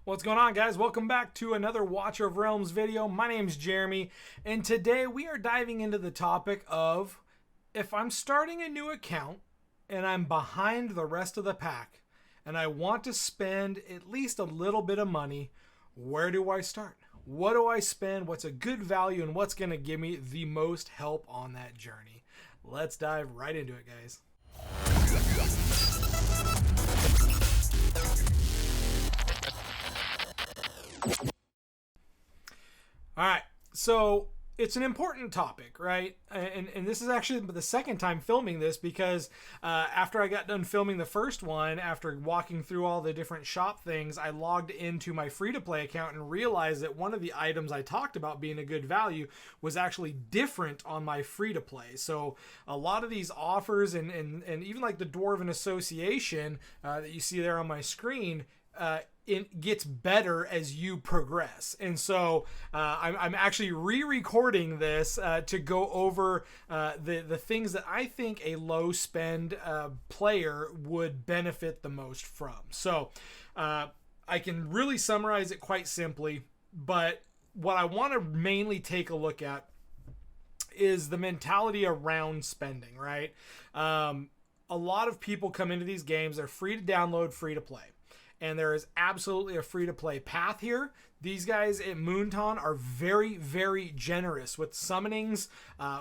What's going on, guys? Welcome back to another Watcher of Realms video. My name's Jeremy, and today we are diving into the topic of if I'm starting a new account and I'm behind the rest of the pack and I want to spend at least a little bit of money, where do I start? What do I spend? What's a good value, and what's going to give me the most help on that journey? Let's dive right into it, guys. All right, so it's an important topic, right? And this is actually the second time filming this because after I got done filming the first one, after walking through all the different shop things, I logged into my free-to-play account and realized that one of the items I talked about being a good value was actually different on my free-to-play. So a lot of these offers and even like the Dwarven Association that you see there on my screen, it gets better as you progress. And so I'm actually re-recording this to go over the things that I think a low spend player would benefit the most from. So I can really summarize it quite simply, but what I want to mainly take a look at is the mentality around spending, right? A lot of people come into these games, they're free to download, free to play. And there is absolutely a free-to-play path here. These guys at Moonton are very, very generous with summonings,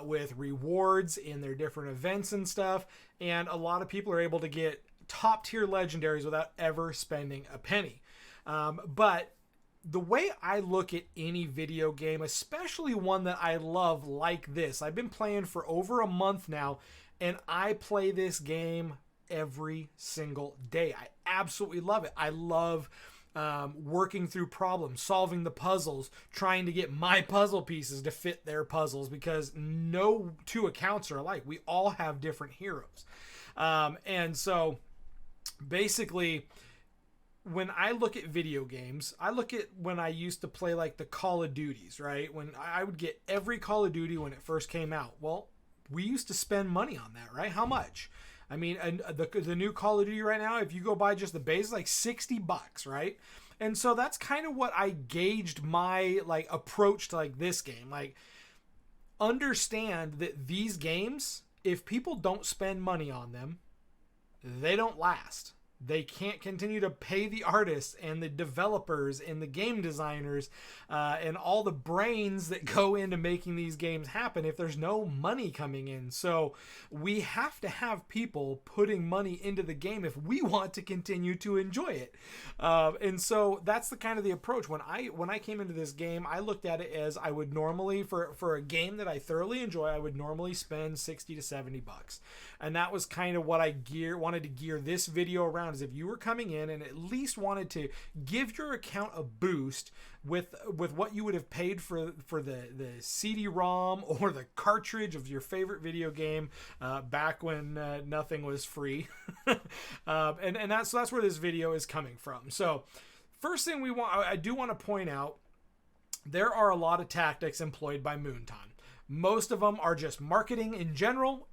with rewards in their different events and stuff. And a lot of people are able to get top-tier legendaries without ever spending a penny. But the way I look at any video game, especially one that I love like this, I've been playing for over a month now, and I play this game every single day. I absolutely love it. I love working through problems, solving the puzzles, trying to get my puzzle pieces to fit their puzzles, because no two accounts are alike. We all have different heroes. And so basically, when I look at video games, I look at when I used to play like the Call of Duties, right? When I would get every Call of Duty when it first came out. Well, we used to spend money on that, right? How much? I mean, and the new Call of Duty right now, if you go buy just the base, like $60, right? And so that's kind of what I gauged my like approach to like this game. Like, understand that these games, if people don't spend money on them, they don't last. They can't continue to pay the artists and the developers and the game designers and all the brains that go into making these games happen if there's no money coming in. So we have to have people putting money into the game if we want to continue to enjoy it. And so that's the kind of the approach. When I came into this game, I looked at it as I would normally, for a game that I thoroughly enjoy, I would normally spend 60 to 70 bucks. And that was kind of what I wanted to gear this video around, is if you were coming in and at least wanted to give your account a boost with what you would have paid for the CD-ROM or the cartridge of your favorite video game back when nothing was free. and that's where this video is coming from. So first thing I do want to point out, there are a lot of tactics employed by Moonton. Most of them are just marketing in general,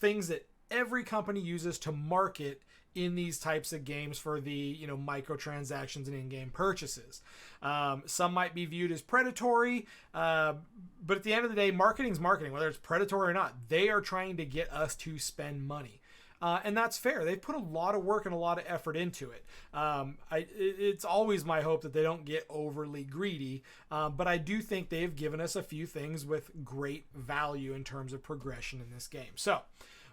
things that every company uses to market in these types of games for the microtransactions and in-game purchases. Some might be viewed as predatory, but at the end of the day, marketing's marketing, whether it's predatory or not. They are trying to get us to spend money. And that's fair. They've put a lot of work and a lot of effort into it. It's always my hope that they don't get overly greedy, but I do think they've given us a few things with great value in terms of progression in this game. So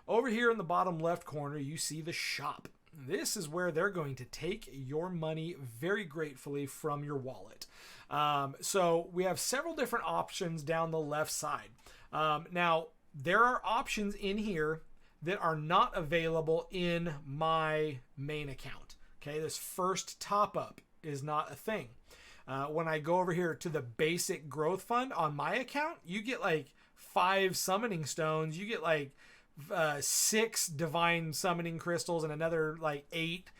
over here in the bottom left corner, you see the shop. This is where they're going to take your money very gratefully from your wallet. So we have several different options down the left side. Now, there are options in here that are not available in my main account. Okay, this first top up is not a thing. When I go over here to the basic growth fund on my account, you get like 5 summoning stones. You get like 6 divine summoning crystals and another like 8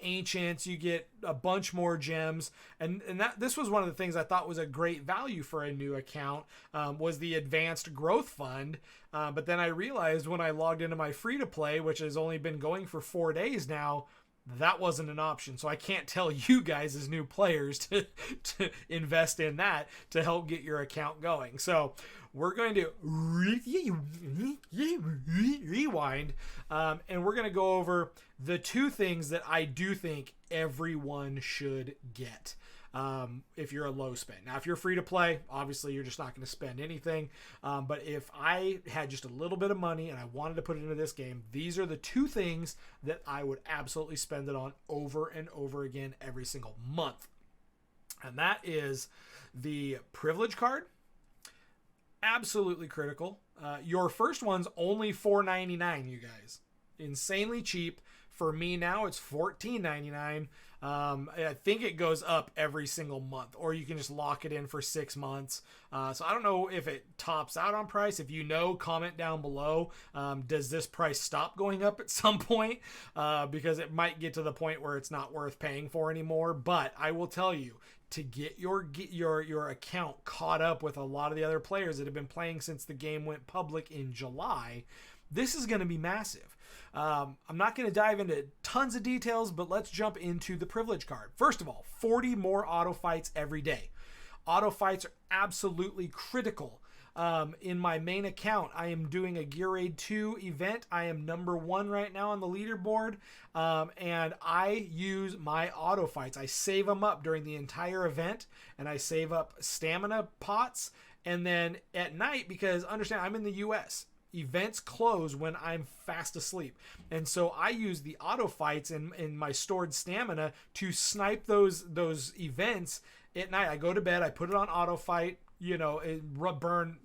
ancients. You get a bunch more gems, and this was one of the things I thought was a great value for a new account, was the advanced growth fund. But then I realized when I logged into my free to play, which has only been going for 4 days now, that wasn't an option. So I can't tell you guys as new players to invest in that to help get your account going. So we're going to rewind, and we're going to go over the two things that I do think everyone should get. If you're a low spend. Now, if you're free to play, obviously you're just not going to spend anything. But if I had just a little bit of money and I wanted to put it into this game, these are the two things that I would absolutely spend it on over and over again every single month. And that is the privilege card. Absolutely critical. Your first one's only $4.99, you guys. Insanely cheap. For me now, it's $14.99. I think it goes up every single month, or you can just lock it in for 6 months. So I don't know if it tops out on price. If you know, comment down below. Does this price stop going up at some point? Because it might get to the point where it's not worth paying for anymore. But I will tell you, to get your account caught up with a lot of the other players that have been playing since the game went public in July, this is going to be massive. I'm not going to dive into tons of details, but let's jump into the privilege card. First of all, 40 more auto fights every day. Auto fights are absolutely critical. In my main account, I am doing a Gear Raid 2 event. I am number 1 right now on the leaderboard, and I use my auto fights. I save them up during the entire event, and I save up stamina pots. And then at night, because understand, I'm in the US, events close when I'm fast asleep. And so I use the auto fights in my stored stamina to snipe those events at night. I go to bed, I put it on auto fight, burn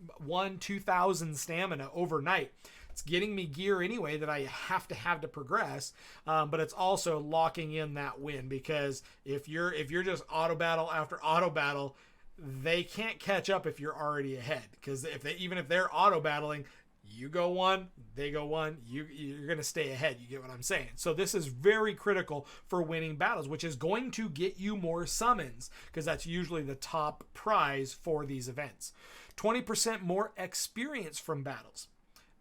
2,000 stamina overnight. It's getting me gear anyway that I have to progress, but it's also locking in that win, because if you're just auto battle after auto battle, they can't catch up if you're already ahead. Because even if they're auto battling, you go one, they go one, you're going to stay ahead. You get what I'm saying? So this is very critical for winning battles, which is going to get you more summons, because that's usually the top prize for these events. 20% more experience from battles,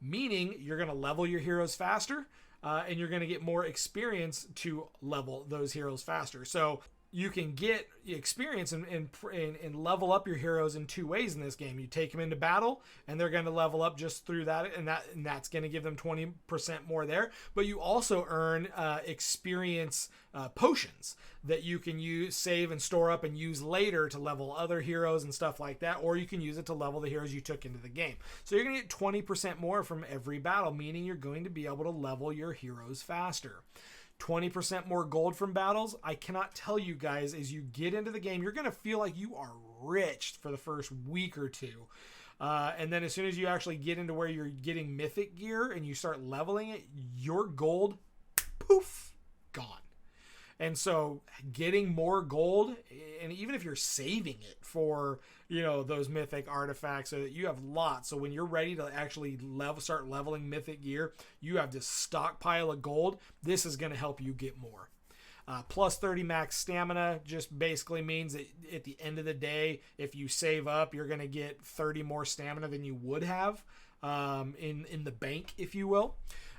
meaning you're going to level your heroes faster, and you're going to get more experience to level those heroes faster. So you can get experience and level up your heroes in two ways in this game. You take them into battle, and they're going to level up just through that, and that's going to give them 20% more there. But you also earn experience potions that you can use, save, and store up and use later to level other heroes and stuff like that, or you can use it to level the heroes you took into the game. So you're going to get 20% more from every battle, meaning you're going to be able to level your heroes faster. 20% more gold from battles. I cannot tell you guys, as you get into the game, you're going to feel like you are rich for the first week or two. And then as soon as you actually get into where you're getting mythic gear and you start leveling it, your gold, poof, gone. And so getting more gold, and even if you're saving it for, those mythic artifacts so that you have lots. So when you're ready to actually start leveling mythic gear, you have this stockpile of gold. This is going to help you get more. Plus 30 max stamina just basically means that at the end of the day, if you save up, you're going to get 30 more stamina than you would have in the bank, if you will.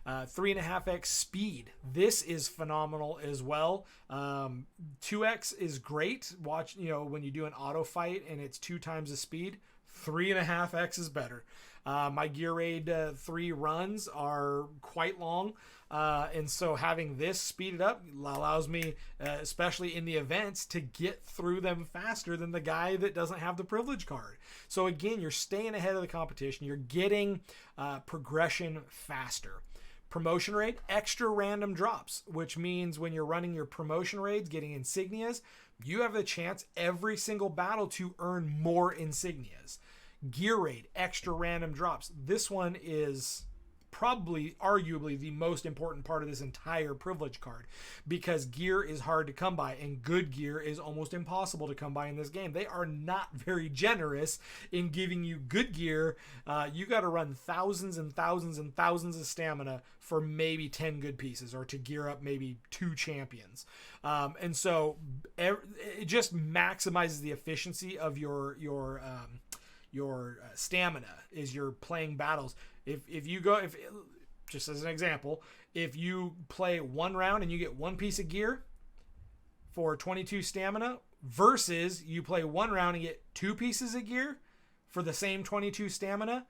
3.5x speed. This is phenomenal as well. 2x is great. Watch, when you do an auto fight and it's 2 times the speed, 3.5x is better. My Gear Raid 3 runs are quite long. And so having this speeded up allows me, especially in the events, to get through them faster than the guy that doesn't have the privilege card. So again, you're staying ahead of the competition. You're getting progression faster. Promotion raid, extra random drops, which means when you're running your promotion raids, getting insignias, you have the chance every single battle to earn more insignias. Gear raid, extra random drops. This one is probably arguably the most important part of this entire privilege card, because gear is hard to come by, and good gear is almost impossible to come by in this game. They are not very generous in giving you good gear. You got to run thousands and thousands and thousands of stamina for maybe 10 good pieces, or to gear up maybe 2 champions. And so it just maximizes the efficiency of your stamina as you're playing battles. If just as an example, if you play one round and you get one piece of gear for 22 stamina versus you play one round and get two pieces of gear for the same 22 stamina,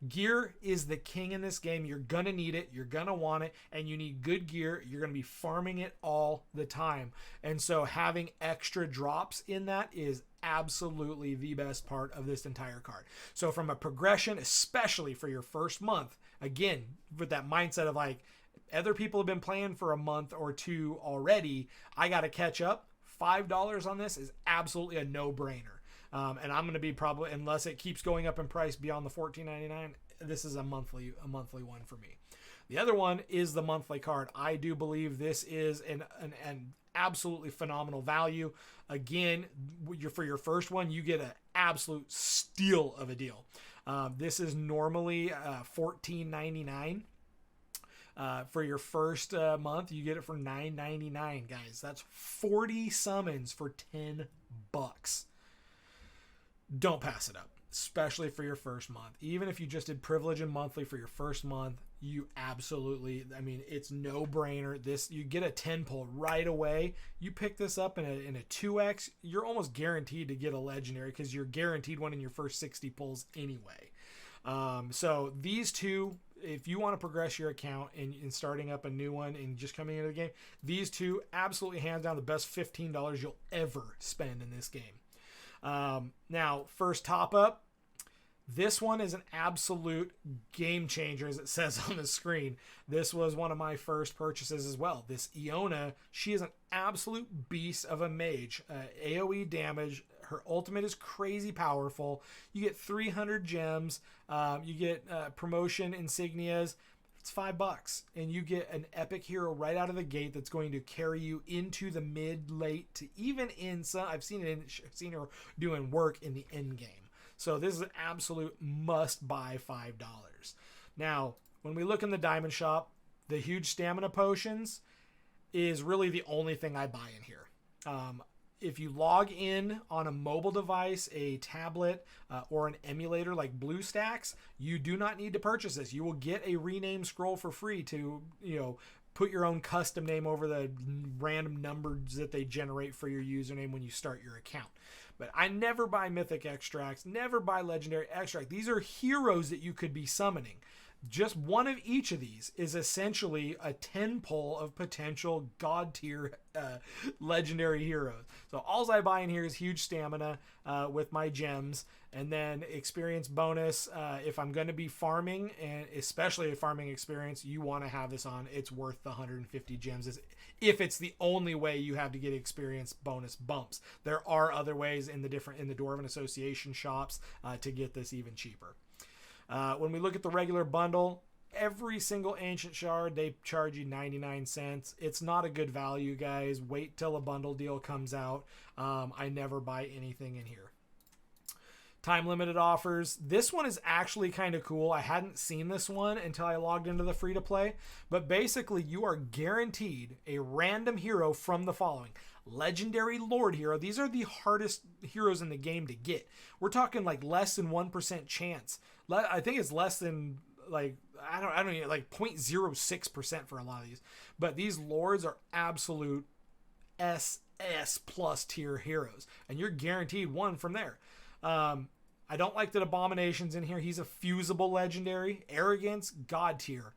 gear is the king in this game. You're going to need it. You're going to want it. And you need good gear. You're going to be farming it all the time. And so having extra drops in that is absolutely the best part of this entire card. So from a progression, especially for your first month, again, with that mindset of like, other people have been playing for a month or two already, I got to catch up. $5 on this is absolutely a no-brainer. And I'm going to be probably, unless it keeps going up in price beyond the $14.99, this is a monthly one for me. The other one is the monthly card. I do believe this is an absolutely phenomenal value. Again, for your first one, you get an absolute steal of a deal. This is normally $14.99. For your first month, you get it for $9.99, guys. That's 40 summons for $10. Don't pass it up, especially for your first month. Even if you just did privilege and monthly for your first month, you absolutely, I mean, it's no brainer. This, you get a 10 pull right away. You pick this up in a 2x, you're almost guaranteed to get a legendary because you're guaranteed one in your first 60 pulls anyway. So these two, if you want to progress your account in starting up a new one and just coming into the game, these two absolutely hands down the best $15 you'll ever spend in this game. Now, first top up, this one is an absolute game changer, as it says on the screen. This was one of my first purchases as well. This Iona, she is an absolute beast of a mage. AoE damage, her ultimate is crazy powerful. You get 300 gems, you get promotion insignias. It's $5, and you get an epic hero right out of the gate that's going to carry you into the mid, late, to even in some. I've seen her doing work in the end game. So this is an absolute must-buy $5. Now, when we look in the diamond shop, the huge stamina potions is really the only thing I buy in here. If you log in on a mobile device, a tablet, or an emulator like BlueStacks, you do not need to purchase this. You will get a rename scroll for free to, put your own custom name over the random numbers that they generate for your username when you start your account. But I never buy mythic extracts, never buy legendary extract. These are heroes that you could be summoning. Just one of each of these is essentially a 10 pull of potential god tier legendary heroes. So all I buy in here is huge stamina with my gems, and then experience bonus. If I'm going to be farming, and especially a farming experience, you want to have this on. It's worth the 150 gems if it's the only way you have to get experience bonus bumps. There are other ways in the Dwarven Association shops to get this even cheaper. When we look at the regular bundle, every single ancient shard, they charge you 99 cents. It's not a good value, guys. Wait till a bundle deal comes out. I never buy anything in here. Time limited offers. This one is actually kind of cool. I hadn't seen this one until I logged into the free to play, but basically you are guaranteed a random hero from the following: legendary lord hero. These are the hardest heroes in the game to get. We're talking like less than 1% chance. I think it's less than like, I don't know, like 0.06% for a lot of these, but these lords are absolute SS plus tier heroes, and you're guaranteed one from there. I don't like that Abomination's in here. He's a fusible legendary. Arrogance, god tier.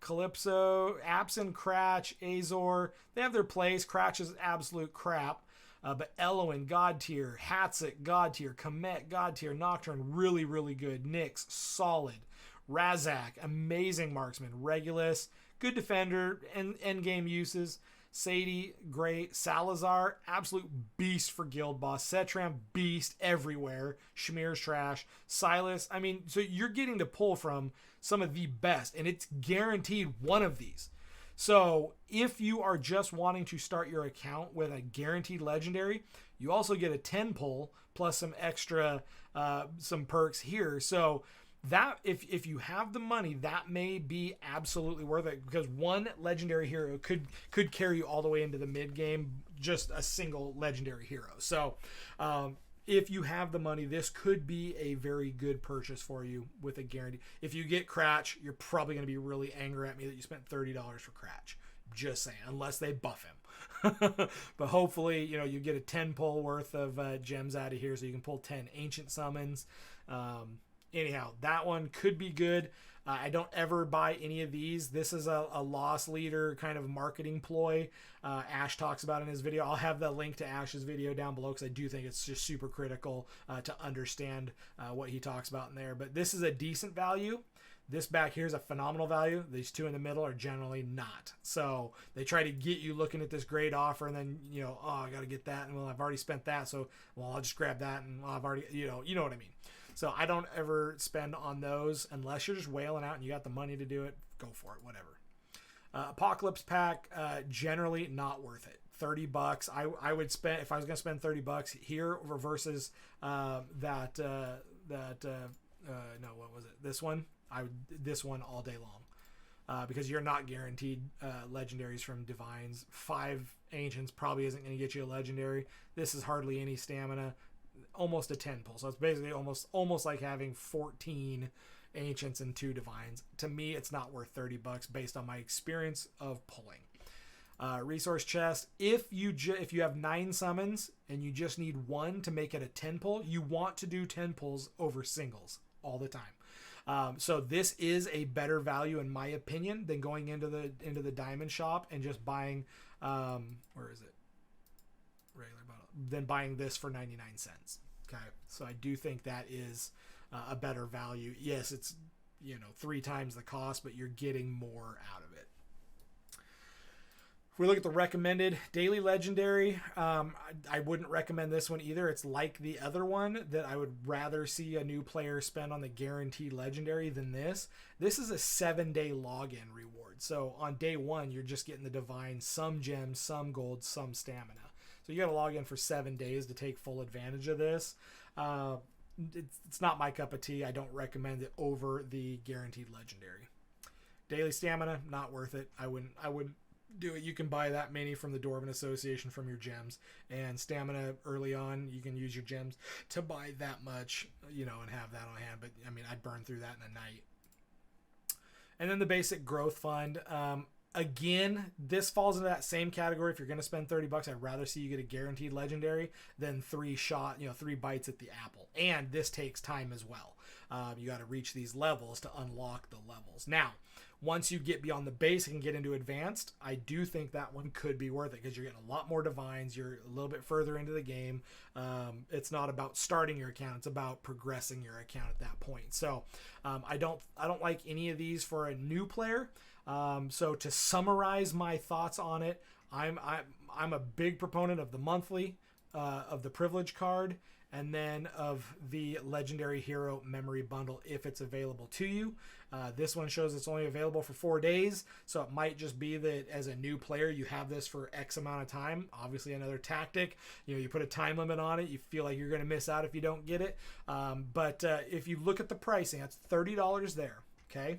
Calypso, Absent, Cratch, Azor, they have their place. Cratch is absolute crap. But Eloin, god tier. Hatzit, god tier. Komet, god tier. Nocturne, really, really good. Nyx, solid. Razak, amazing marksman. Regulus, good defender, end game uses. Sadie, great. Salazar, absolute beast for guild boss. Setram, beast everywhere. Shmir's trash. Silas, I mean, so you're getting to pull from some of the best, and it's guaranteed one of these. So if you are just wanting to start your account with a guaranteed legendary, you also get a 10 pull plus some extra, some perks here. So that if you have the money, that may be absolutely worth it, because one legendary hero could carry you all the way into the mid game, just a single legendary hero. So if you have the money, this could be a very good purchase for you with a guarantee. If you get Cratch, you're probably going to be really angry at me that you spent $30 for Cratch. Just saying, unless they buff him. But hopefully, you get a 10 pull worth of gems out of here, so you can pull 10 ancient summons. Anyhow, that one could be good. I don't ever buy any of these. This is a loss leader kind of marketing ploy. Ash talks about in his video. I'll have the link to Ash's video down below because I do think it's just super critical to understand what he talks about in there. But this is a decent value. This back here is a phenomenal value. These two in the middle are generally not. So they try to get you looking at this great offer, and then, I got to get that. And, well, I've already spent that. So, well, I'll just grab that. And I've already, you know what I mean. So I don't ever spend on those unless you're just wailing out and you got the money to do it. Go for it, whatever. Apocalypse pack, generally not worth it. $30. I would spend, if I was going to spend $30 here versus no, what was it? This one. This one all day long, because you're not guaranteed legendaries from divines. 5 ancients probably isn't going to get you a legendary. This is hardly any stamina, almost a 10 pull. So it's basically almost like having 14 ancients and 2 divines. To me, it's not worth $30 based on my experience of pulling. Resource chest. If you have 9 summons and you just need 1 to make it a 10 pull, you want to do 10 pulls over singles all the time. So this is a better value in my opinion than going into the diamond shop and just buying where is it? Regular bottle. Than buying this for 99 cents. Okay. So I do think that is a better value. Yes, it's 3 times the cost, but you're getting more out of it. If we look at the recommended daily legendary, I wouldn't recommend this one either. It's like the other one that I would rather see a new player spend on the guaranteed legendary than this. This is a 7-day login reward. So on day 1, you're just getting the divine, some gems, some gold, some stamina. So you got to log in for 7 days to take full advantage of this. It's not my cup of tea. I don't recommend it over the guaranteed legendary. Daily stamina, not worth it. I wouldn't do it. You can buy that many from the Dwarven Association from your gems, and stamina early on, you can use your gems to buy that much, and have that on hand. But I mean, I'd burn through that in a night. And then the basic growth fund. Again, this falls into that same category. If you're going to spend $30, I'd rather see you get a guaranteed legendary than 3 bites at the apple. And this takes time as well. You got to reach these levels to unlock the levels. Now, once you get beyond the basic and get into advanced, I do think that one could be worth it because you're getting a lot more divines. You're a little bit further into the game. It's not about starting your account. It's about progressing your account at that point. So I don't like any of these for a new player. So to summarize my thoughts on it, I'm a big proponent of the monthly, of the privilege card, and then of the legendary hero memory bundle if it's available to you. This one shows it's only available for 4 days, so it might just be that as a new player you have this for X amount of time. Obviously another tactic, you put a time limit on it, you feel like you're going to miss out if you don't get it. But if you look at the pricing, that's $30 there. Okay,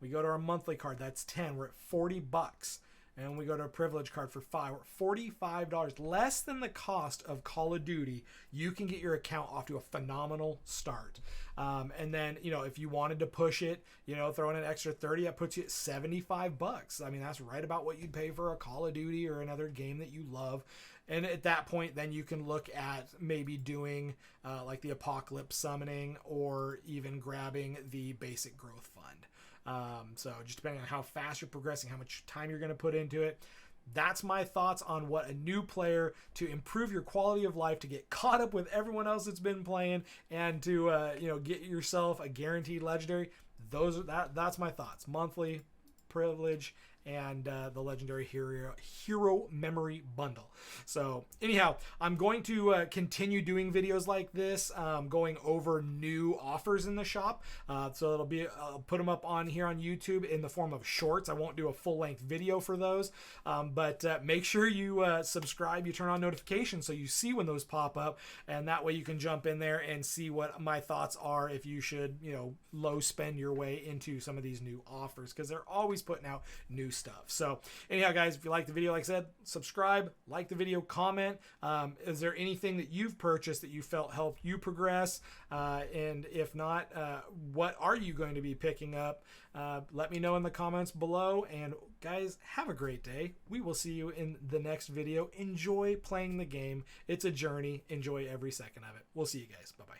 we go to our monthly card, that's 10. We're at $40. And we go to a privilege card for 5. We're at $45, less than the cost of Call of Duty. You can get your account off to a phenomenal start. And then, if you wanted to push it, throw in an extra 30, that puts you at $75. I mean, that's right about what you'd pay for a Call of Duty or another game that you love. And at that point, then you can look at maybe doing like the Apocalypse summoning, or even grabbing the basic growth fund. So just depending on how fast you're progressing, how much time you're going to put into it. That's my thoughts on what a new player, to improve your quality of life, to get caught up with everyone else that's been playing, and to get yourself a guaranteed legendary. That's my thoughts. Monthly, privilege, and the legendary hero memory bundle. So anyhow, I'm going to continue doing videos like this, going over new offers in the shop. So I'll put them up on here on YouTube in the form of shorts. I won't do a full-length video for those, but make sure you subscribe, you turn on notifications so you see when those pop up, and that way you can jump in there and see what my thoughts are if you should low spend your way into some of these new offers, because they're always putting out new stuff. So anyhow, guys, if you like the video, like I said, subscribe, like the video, comment. Is there anything that you've purchased that you felt helped you progress? And if not, what are you going to be picking up? Let me know in the comments below. And guys, have a great day. We will see you in the next video. Enjoy playing the game. It's a journey. Enjoy every second of it. We'll see you guys. Bye-bye.